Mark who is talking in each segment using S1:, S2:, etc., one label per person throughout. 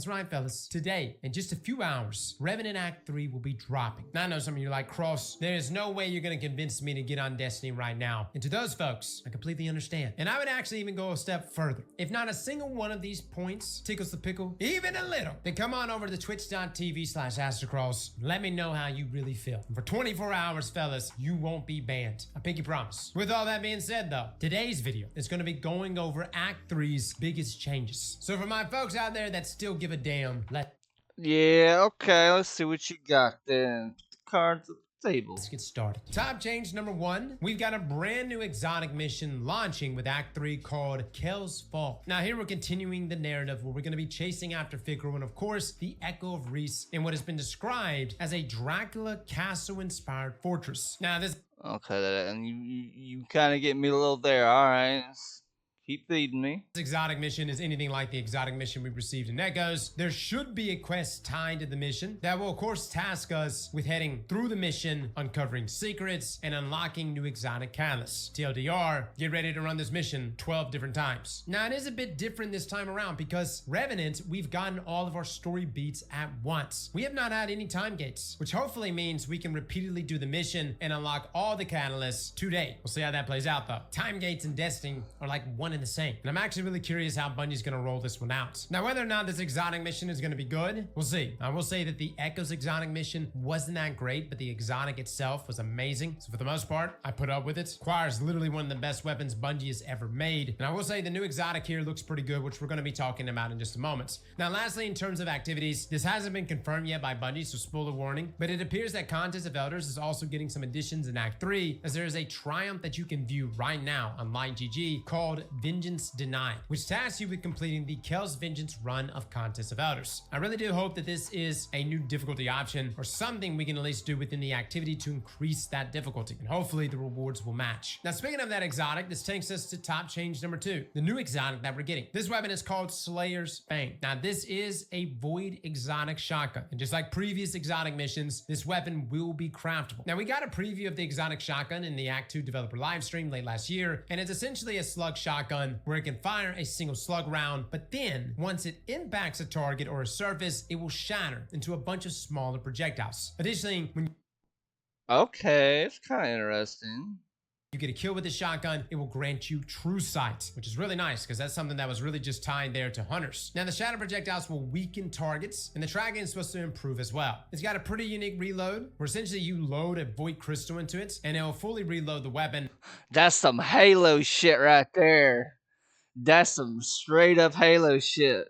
S1: That's right, fellas. Today, in just a few hours, Revenant Act 3 will be dropping. Now, I know some of you are like, Cross, there's no way you're going to convince me to get on Destiny right now. And to those folks, I completely understand. And I would actually even go a step further. If not a single one of these points tickles the pickle, even a little, then come on over to twitch.tv/aztecross. Let me know how you really feel. And for 24 hours, fellas, you won't be banned. I pinky promise. With all that being said, though, today's video is going to be going over Act 3's biggest changes. So for my folks out there that still give a damn,
S2: Yeah, okay, let's see what you got then. Cards at the table.
S1: let's get started. Top change number 1, we've got a brand new exotic mission launching with Act 3 called Kel's Fall. Now here we're continuing the narrative where we're going to be chasing after Fikro and of course the Echo of Reese in what has been described as a Dracula castle-inspired fortress. Now this
S2: Okay, and you kind of get me a little there. All right, keep feeding me.
S1: This exotic mission is anything like the exotic mission we received in Echoes. There should be a quest tied to the mission that will of course task us with heading through the mission, uncovering secrets, and unlocking new exotic catalysts. TLDR, get ready to run this mission 12 different times. Now it is a bit different this time around because Revenant, we've gotten all of our story beats at once. We have not had any time gates, which hopefully means we can repeatedly do the mission and unlock all the catalysts today. We'll see how that plays out though. Time gates and Destiny are like one and the same. And I'm actually really curious how Bungie's gonna roll this one out. Now, whether or not this exotic mission is gonna be good, we'll see. I will say that the Echoes exotic mission wasn't that great, but the exotic itself was amazing. So for the most part, I put up with it. Quire literally one of the best weapons Bungie has ever made. And I will say the new exotic here looks pretty good, which we're gonna be talking about in just a moment. Now, lastly, in terms of activities, this hasn't been confirmed yet by Bungie, so spoiler warning, but it appears that Contest of Elders is also getting some additions in Act 3, as there is a triumph that you can view right now on LightGG called Vengeance Denied, which tasks you with completing the Kel's Vengeance run of Contest of Elders. I really do hope that this is a new difficulty option or something we can at least do within the activity to increase that difficulty, and hopefully the rewards will match. Now, speaking of that exotic, this takes us to top change number 2, the new exotic that we're getting. This weapon is called Slayer's Fang. Now, this is a void exotic shotgun, and just like previous exotic missions, this weapon will be craftable. Now, we got a preview of the exotic shotgun in the Act 2 developer livestream late last year, and it's essentially a slug shotgun where it can fire a single slug round, but then once it impacts a target or a surface, it will shatter into a bunch of smaller projectiles. Additionally, when
S2: Okay, it's kind of interesting.
S1: you get a kill with the shotgun, it will grant you true sight, which is really nice because that's something that was really just tied there to hunters. Now, the shatter projectiles will weaken targets, and the tracking is supposed to improve as well. It's got a pretty unique reload, where essentially you load a void crystal into it, and it will fully reload the weapon.
S2: That's some Halo shit right there. That's some straight up Halo shit.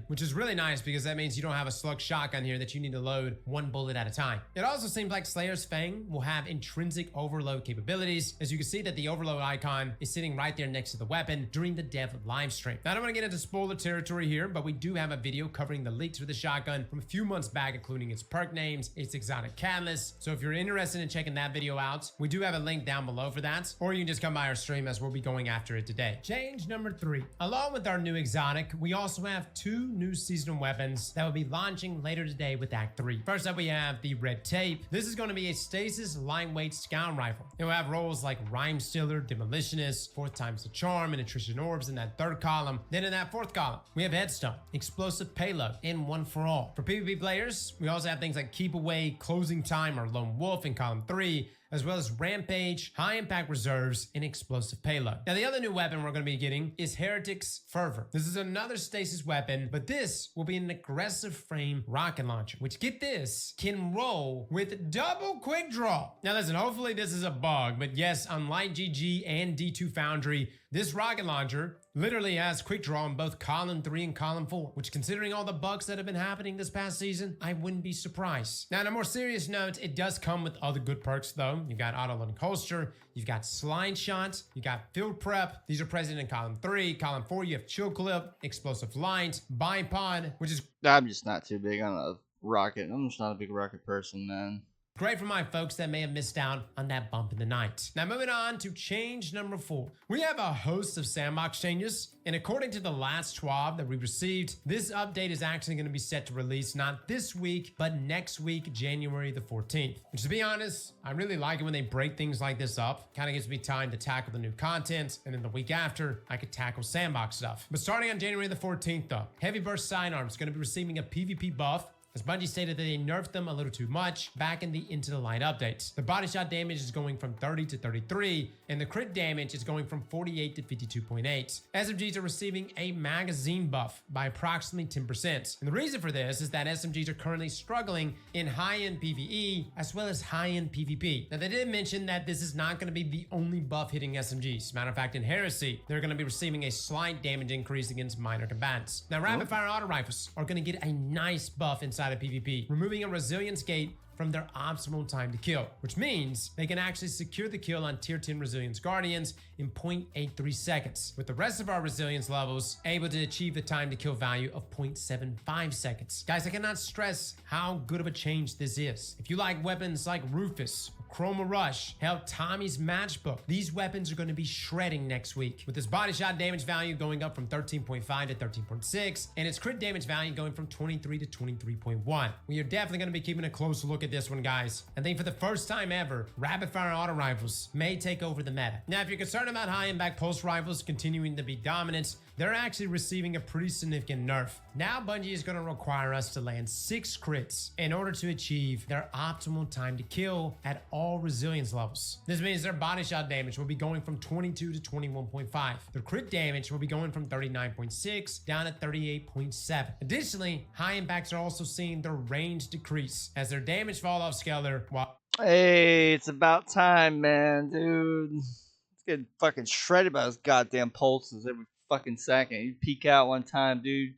S1: Which is really nice because that means you don't have a slug shotgun here that you need to load one bullet at a time. It also seems like Slayer's Fang will have intrinsic overload capabilities, as you can see that the overload icon is sitting right there next to the weapon during the dev live stream. Now, I don't want to get into spoiler territory here, but we do have a video covering the leaks for the shotgun from a few months back, including its perk names, its exotic catalyst. So if you're interested in checking that video out, we do have a link down below for that, or you can just come by our stream as we'll be going after it today. Change number 3, along with our new exotic, we also have 2 new seasonal weapons that will be launching later today with Act 3. First up, we have the Red Tape. This is going to be a stasis lightweight scout rifle. It will have roles like Rhyme Stealer, Demolitionist, 4th times the charm, and attrition orbs in that 3rd column. Then in that 4th column, we have Headstone, explosive payload, and One for All. For PvP players, we also have things like Keep Away, Closing Time, or Lone Wolf in column 3, as well as Rampage, High Impact Reserves, and Explosive Payload. Now, the other new weapon we're going to be getting is Heretic's Fervor. This is another stasis weapon, but this will be an aggressive frame rocket launcher, which, get this, can roll with double quick draw. Now, listen, hopefully this is a bug, but yes, unlike GG and D2 Foundry, this rocket launcher literally has quick draw in both column 3 and column 4, which, considering all the bugs that have been happening this past season, I wouldn't be surprised. Now, on a more serious note, it does come with other good perks though. You've got auto-loading holster, you've got slide shot, you got field prep. These are present in column 3. Column 4, you have chill clip, explosive light, bipod, which is
S2: I'm just not too big on a rocket. I'm just not a big rocket person, man.
S1: Great for my folks that may have missed out on that bump in the night. Now moving on to change number 4. We have a host of sandbox changes, and according to the last TWAB that we received, this update is actually going to be set to release not this week, but next week, January the 14th. Which, to be honest, I really like it when they break things like this up. Kind of gives me time to tackle the new content, and then the week after, I could tackle sandbox stuff. But starting on January the 14th though, Heavy Burst Sidearms is going to be receiving a PvP buff, as Bungie stated that they nerfed them a little too much back in the Into the Light updates. The body shot damage is going from 30 to 33, and the crit damage is going from 48 to 52.8. SMGs are receiving a magazine buff by approximately 10%. And the reason for this is that SMGs are currently struggling in high-end PvE as well as high-end PvP. Now, they did mention that this is not going to be the only buff hitting SMGs. Matter of fact, in Heresy, they're going to be receiving a slight damage increase against minor combatants. Now, rapid-fire auto rifles are going to get a nice buff inside of PvP, removing a resilience gate from their optimal time to kill, which means they can actually secure the kill on tier 10 resilience guardians in 0.83 seconds, with the rest of our resilience levels able to achieve the time to kill value of 0.75 seconds. Guys, I cannot stress how good of a change this is. If you like weapons like Rufus, Chroma Rush, hell, Tommy's Matchbook, these weapons are going to be shredding next week, with its body shot damage value going up from 13.5 to 13.6, and its crit damage value going from 23 to 23.1. We are definitely going to be keeping a close look at this one, guys. I think for the first time ever, rapid fire auto rifles may take over the meta. Now, if you're concerned about high impact pulse rifles continuing to be dominant, they're actually receiving a pretty significant nerf. Now Bungie is going to require us to land 6 crits in order to achieve their optimal time to kill at all resilience levels. This means their body shot damage will be going from 22 to 21.5. Their crit damage will be going from 39.6 down to 38.7. Additionally, high impacts are also seeing their range decrease as their damage fall off scalar while
S2: Hey, it's about time, man, dude. It's getting fucking shredded by those goddamn pulses every fucking second. You peek out one time, dude,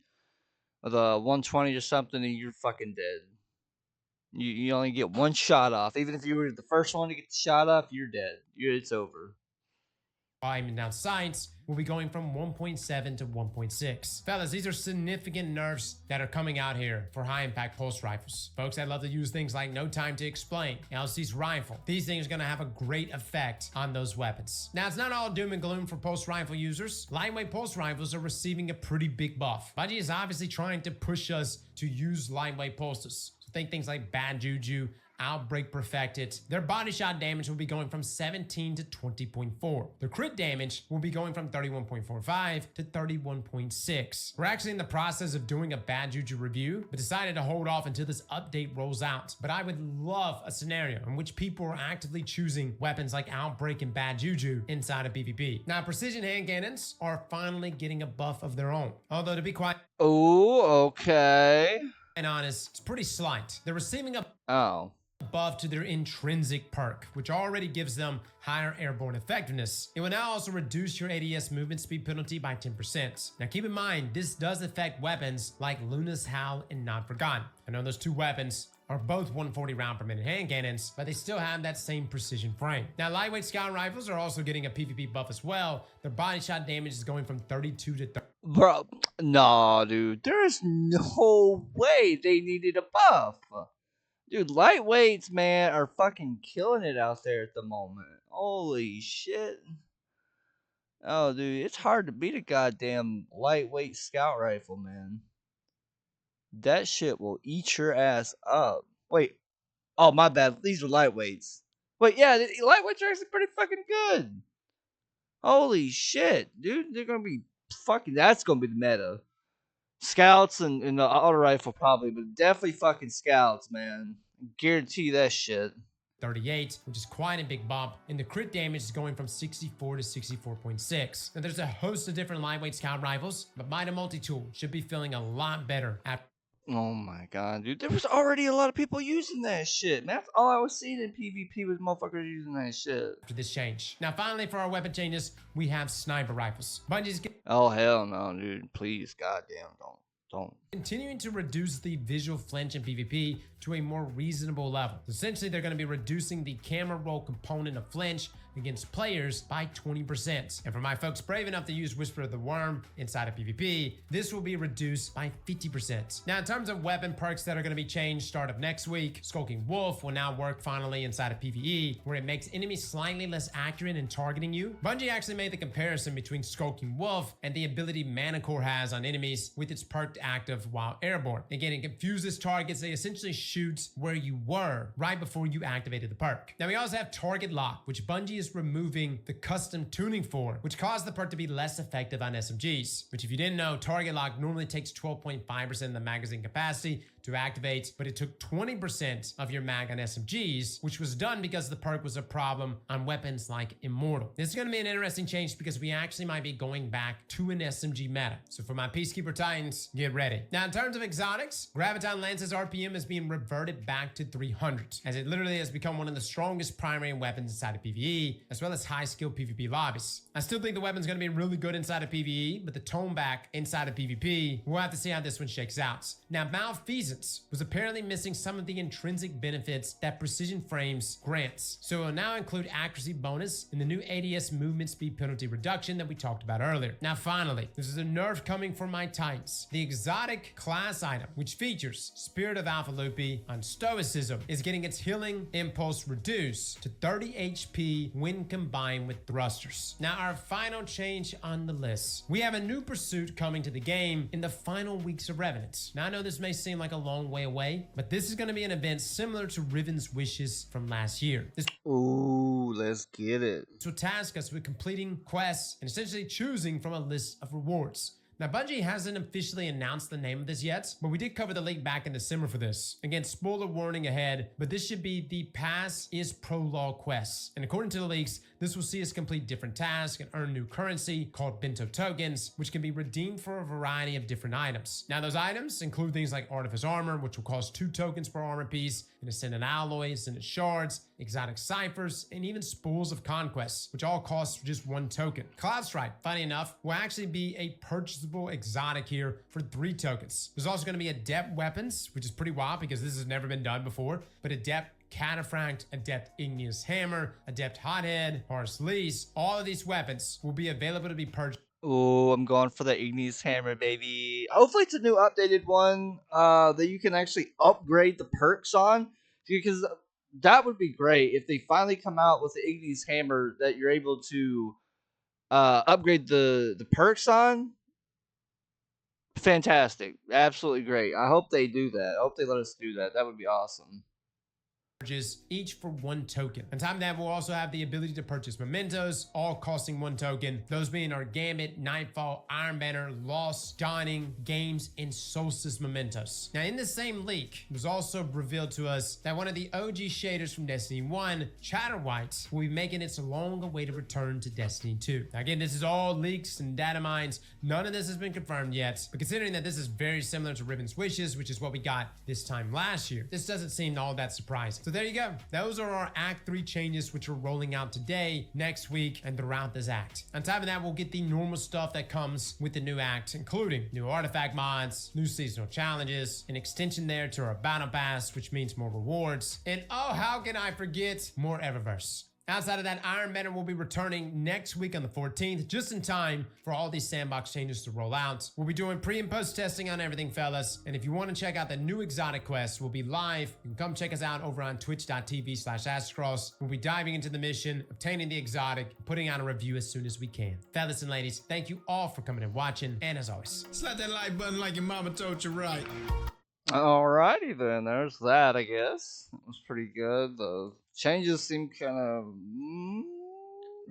S2: with a 120 or something, and you're fucking dead. You only get one shot off. Even if you were the first one to get the shot off, you're dead. It's over.
S1: Even down sights will be going from 1.7 to 1.6. Fellas, these are significant nerfs that are coming out here for high impact pulse rifles. Folks, I love to use things like No Time to Explain, LC's rifle. These things are going to have a great effect on those weapons. Now, it's not all doom and gloom for pulse rifle users. Lightweight pulse rifles are receiving a pretty big buff. Bungie is obviously trying to push us to use lightweight pulses. So think things like Bad Juju, Outbreak Perfected. Their body shot damage will be going from 17 to 20.4. Their crit damage will be going from 31.45 to 31.6. We're actually in the process of doing a Bad Juju review, but decided to hold off until this update rolls out. But I would love a scenario in which people are actively choosing weapons like Outbreak and Bad Juju inside of PvP. Now, precision hand cannons are finally getting a buff of their own. Although, to be quite
S2: okay.
S1: and honest, it's pretty slight. They're receiving a buff to their intrinsic perk, which already gives them higher airborne effectiveness. It will now also reduce your ADS movement speed penalty by 10%. Now keep in mind, this does affect weapons like Luna's Howl and Not Forgotten. I know those two weapons are both 140 round per minute hand cannons, but they still have that same precision frame. Now, lightweight scout rifles are also getting a PvP buff as well. Their body shot damage is going from 32 to 30.
S2: Bro, no, dude. There's no way they needed a buff. Dude, lightweights, man, are fucking killing it out there at the moment. Holy shit. Oh, dude, it's hard to beat a goddamn lightweight scout rifle, man. That shit will eat your ass up. Wait. Oh, my bad. These are lightweights. Wait, yeah, lightweights are actually pretty fucking good. Holy shit, dude. They're gonna be fucking... That's gonna be the meta. Scouts and the auto rifle probably, but definitely fucking scouts, man. Guarantee that shit.
S1: 38, which is quite a big bump, and the crit damage is going from 64 to 64.6. Now there's a host of different lightweight scout rifles, but Mida Multi-Tool should be feeling a lot better after.
S2: Oh my god, dude. There was already a lot of people using that shit, man. That's all I was seeing in PvP was motherfuckers using that shit.
S1: After this change. Now finally, for our weapon changes, we have sniper rifles. Bungie's
S2: oh hell no, dude. Please, goddamn, don't.
S1: Continuing to reduce the visual flinch in PvP to a more reasonable level. Essentially, they're going to be reducing the camera roll component of flinch against players by 20%. And for my folks brave enough to use Whisper of the Worm inside of PvP, this will be reduced by 50%. Now, in terms of weapon perks that are going to be changed start of next week, Skulking Wolf will now work finally inside of PvE, where it makes enemies slightly less accurate in targeting you. Bungie actually made the comparison between Skulking Wolf and the ability Mana Core has on enemies with its perked active while airborne. Again, it confuses targets. They essentially shoot where you were right before you activated the perk. Now, we also have Target Lock, which Bungie is removing the custom tuning for, which caused the perk to be less effective on SMGs. Which, if you didn't know, Target Lock normally takes 12.5% of the magazine capacity to activate, but it took 20% of your mag on SMGs, which was done because the perk was a problem on weapons like Immortal. This is going to be an interesting change because we actually might be going back to an SMG meta. So for my Peacekeeper Titans, get ready. Now, in terms of exotics, Graviton Lance's RPM is being reverted back to 300, as it literally has become one of the strongest primary weapons inside of PvE, as well as high skill PvP lobbies. I still think the weapon's going to be really good inside of PvE, but the tone back inside of PvP, we'll have to see how this one shakes out. Now, Malfeasance was apparently missing some of the intrinsic benefits that Precision Frames grants. So it will now include accuracy bonus and the new ADS movement speed penalty reduction that we talked about earlier. Now finally, this is a nerf coming for my Titans. The exotic class item, which features Spirit of Alpha Lupi on Stoicism, is getting its healing impulse reduced to 30 HP when combined with thrusters. Now our final change on the list. We have a new pursuit coming to the game in the final weeks of Revenant. Now I know this may seem like a long way away, but this is going to be an event similar to Riven's Wishes from last year.
S2: Ooh, let's get it.
S1: This will task us with completing quests and essentially choosing from a list of rewards. Now, Bungie hasn't officially announced the name of this yet, but we did cover the leak back in December for this. Again, spoiler warning ahead, but this should be the Pass is Prologue quests. And according to the leaks, this will see us complete different tasks and earn new currency called Bento tokens, which can be redeemed for a variety of different items. Now, those items include things like Artifice Armor, which will cost 2 tokens per armor piece, and Ascendant Alloys, Ascendant Shards, Exotic Ciphers, and even Spools of Conquest, which all cost just 1 token. Cloudstripe, funny enough, will actually be a purchasable exotic here for 3 tokens. There's also going to be Adept Weapons, which is pretty wild because this has never been done before, but Adept Cataphract, Adept Igneous Hammer, Adept Hothead, Horus Lease, all of these weapons will be available to be purchased.
S2: Oh, I'm going for the Igneous Hammer, baby. Hopefully it's a new updated one that you can actually upgrade the perks on, because that would be great if they finally come out with the Igneous Hammer that you're able to upgrade the perks on. Fantastic. Absolutely great. I hope they do that. I hope they let us do that. That would be awesome.
S1: Each for 1 token. On top of that, we'll also have the ability to purchase mementos, all costing 1 token. Those being our Gambit, Nightfall, Iron Banner, Lost, Dawning, Games, and Solstice mementos. Now, in the same leak, it was also revealed to us that one of the OG shaders from Destiny 1, Chatterwhite, will be making its long-awaited return to Destiny 2. Now, again, this is all leaks and data mines. None of this has been confirmed yet, but considering that this is very similar to Riven's Wishes, which is what we got this time last year, this doesn't seem all that surprising. So there you go. Those are our Act 3 changes, which are rolling out today, next week, and throughout this act. On top of that, we'll get the normal stuff that comes with the new act, including new artifact mods, new seasonal challenges, an extension there to our battle pass, which means more rewards, and oh, how can I forget more Eververse. Outside of that, Iron Banner will be returning next week on the 14th, just in time for all these sandbox changes to roll out. We'll be doing pre and post testing on everything, fellas. And if you want to check out the new exotic quests, we'll be live. You can come check us out over on twitch.tv/aztecross. We'll be diving into the mission, obtaining the exotic, and putting out a review as soon as we can. Fellas and ladies, thank you all for coming and watching. And as always, slap that like button like your mama told you right.
S2: Alrighty then, there's that, I guess. It was pretty good. The changes seem kind of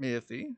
S2: iffy.